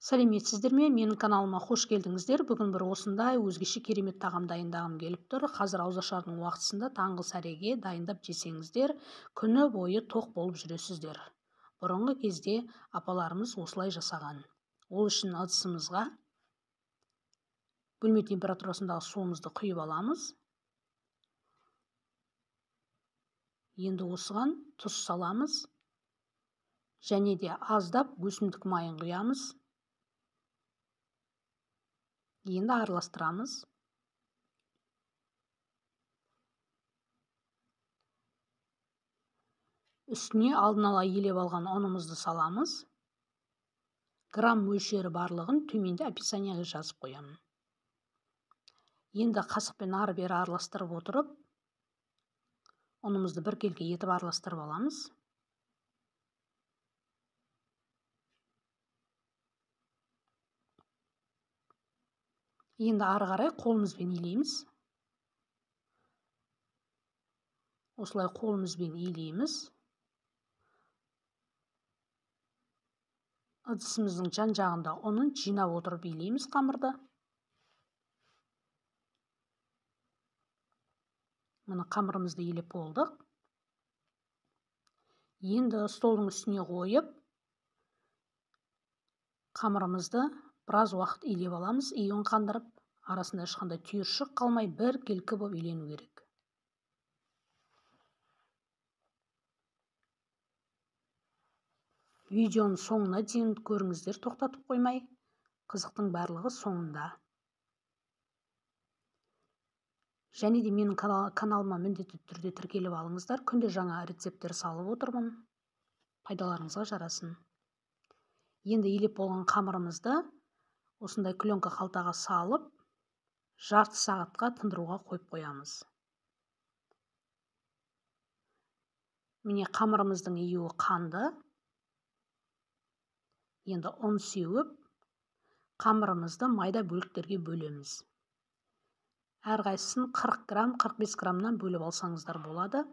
Сәлеметсіздер ме? Менің каналыма қош келдіңіздер. Бүгін бір осындай өзгеше керемет тағам дайындағым келіп тұр. Қазір ауызашардың уақытысында таңғы сәреге дайындап жесеңіздер, күні бойы тоқ болып жүресіздер. Бұрынғы кезде апаларымыз осылай жасаған. Ол үшін ыдысымызға бөлме температурасындағы суымызды құйып аламыз. Енді осыған тұз саламыз. Және де аздап өсімдік майын құямыз. Енді араластырамыз. Үстіне алдын ала елеп алған ұнымызды саламыз. Грамм мөлшері барлығын төменде описаниеге жазып қоямын. Енді қасықпен ары-бері араластырып отырып, ұнымызды біркелкі етіп араластырып аламыз. Енді ары қарай қолымызбен илейміз. Осылай қолымызбен илейміз. Ыдысымыздың жан-жағында ұнын жинап отырып илейміз қамырды. Мына қамырымызды илеп болдық. Енді столдың үстіне қойып, қамырымызды біраз уақыт илеп аламыз, июн қандырып, арасында ешқандай түйіршік қалмай біркелкі болып илену керек. Видеоның соңына дейін көріңіздер, тоқтатып қоймай, қызықтың барлығы соңында. Және де менің каналыма міндетті түрде тіркеліп алыңыздар. Күнде жаңа рецепттер салып отырмын. Пайдаларыңызға жарасын. Енді илеп болған қамырымызды осындай пленка қалтаға салып, жарты сағатқа тындыруға қойып қоямыз. Міне қамырымыздың июі қанды. Енді ұн сеуіп, қамырымызды майда бөліктерге бөлеміз. Әрқайсысын 40 грамм, 45 граммнан бөліп алсаңыздар болады.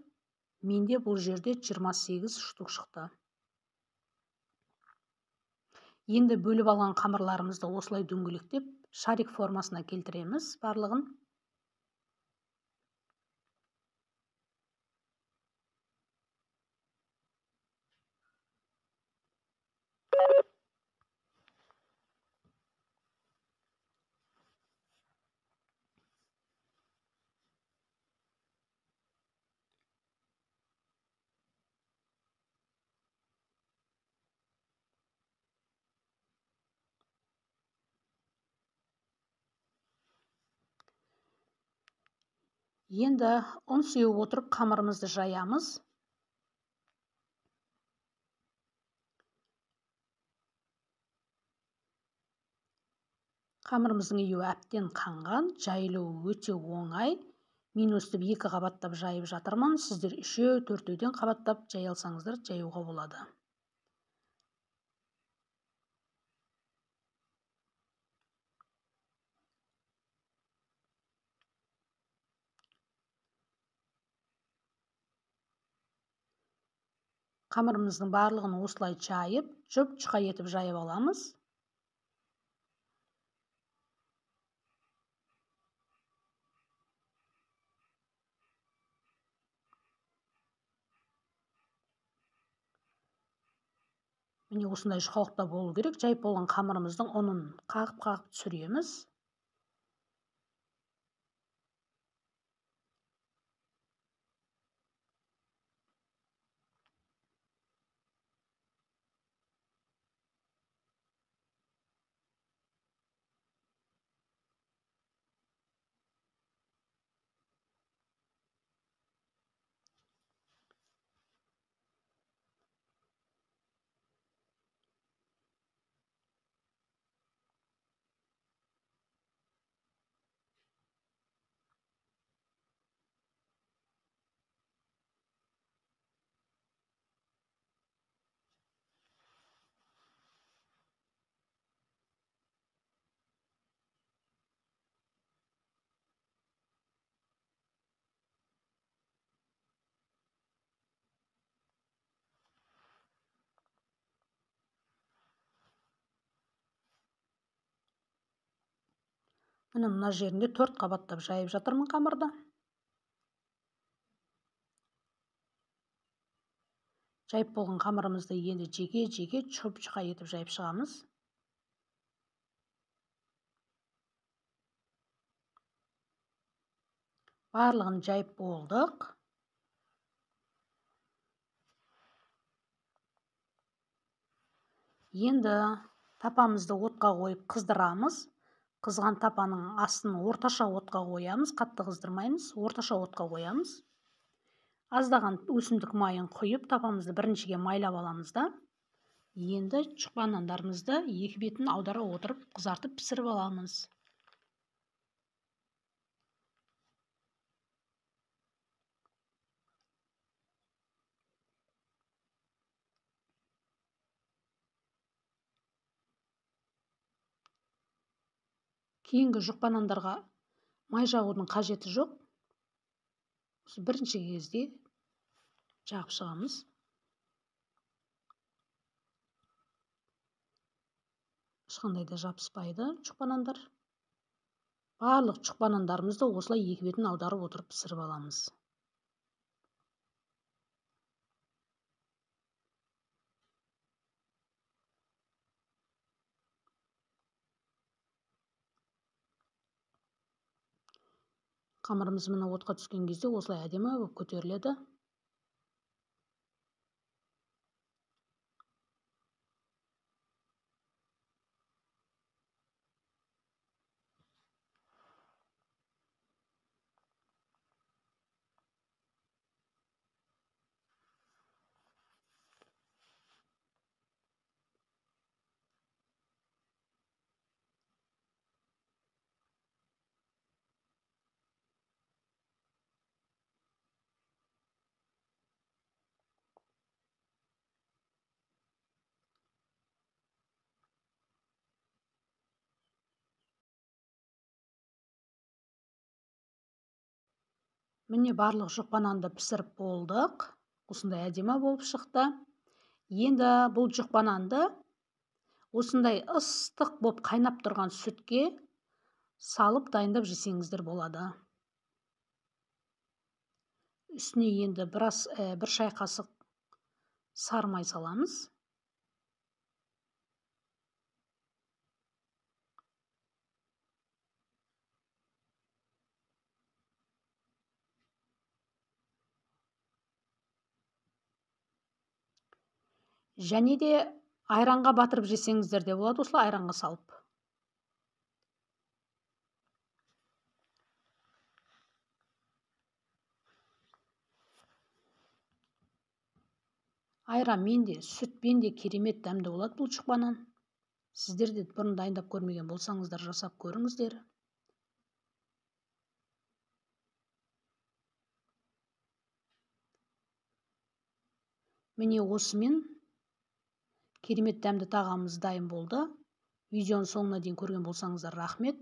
Менде бұл жерде 28 штук шықты. Енді бөліп алған қамырларымызды осылай дөңгелектеп, шарик формасына келтіреміз барлығын. Енді ұн сеуіп отырып қамырымызды жаямыз. Қамырымыздың июі әбден қанған, жайылуы өте оңай. Мен өстіп 2 қабаттап жайып жатырмын. Сіздер 3-4-ден қабаттап жай алсаңыздар жаюға болады. Қамырымыздың барлығын осылай жайып, жұп-жұқа етіп жайып аламыз. Міне осындай жұқалықта болу керек. Жайып болған қамырымыздың ұнын қағып-қағып түсіреміз. Міне мына жерінде 4 қабаттап жайып жатырмын қамырды. Жайып болған қамырымызды енді жеке чұп-чұқа етіп жайып шығамыз. Барлығын жайып болдық. Енді тапамызды отқа қойып қыздырамыз. Қызған тапаның астын орташа отқа қоямыз, қатты қыздырмаймыз, орташа отқа қоямыз. Аздаған өсімдік майын құйып, тапамызды біріншіге майлап аламыз да, енді шұқпан нандарымызды екі бетін аудара отырып қызартып пісіріп аламыз. Кейінгі жұқпан нандарға май жағудың қажеті жоқ. Бірінші кезде жағып шығамыз. Ешқандай да жабыспайды жұқпан нандар. Барлық жұқпан нандарымызды осылай екі бетін аударып отырып пісіріп аламыз. Қамырымыз мына отқа түскен кезде осылай әдемі болып көтеріледі. Міне барлық жұқпан нанды пісіріп болдық. Осындай әдемі болып шықты. Енді бұл жұқпан нанды осындай ыстық болып қайнап тұрған сүтке салып дайындап жесеңіздер болады. Үстіне енді бір шай қасық сары май саламыз. Және де айранға батырып жесеңіздер де болады, осылай айранға салып. Айранмен де, сүтпен де керемет дәмді болады бұл жұқпан нан. Сіздер де бұрын дайындап көрмеген болсаңыздар, жасап көріңіздер. Міне осымен керемет дәмді тағамымыз дайын болды. Видеоны соңына дейін көрген болсаңыздар рахмет.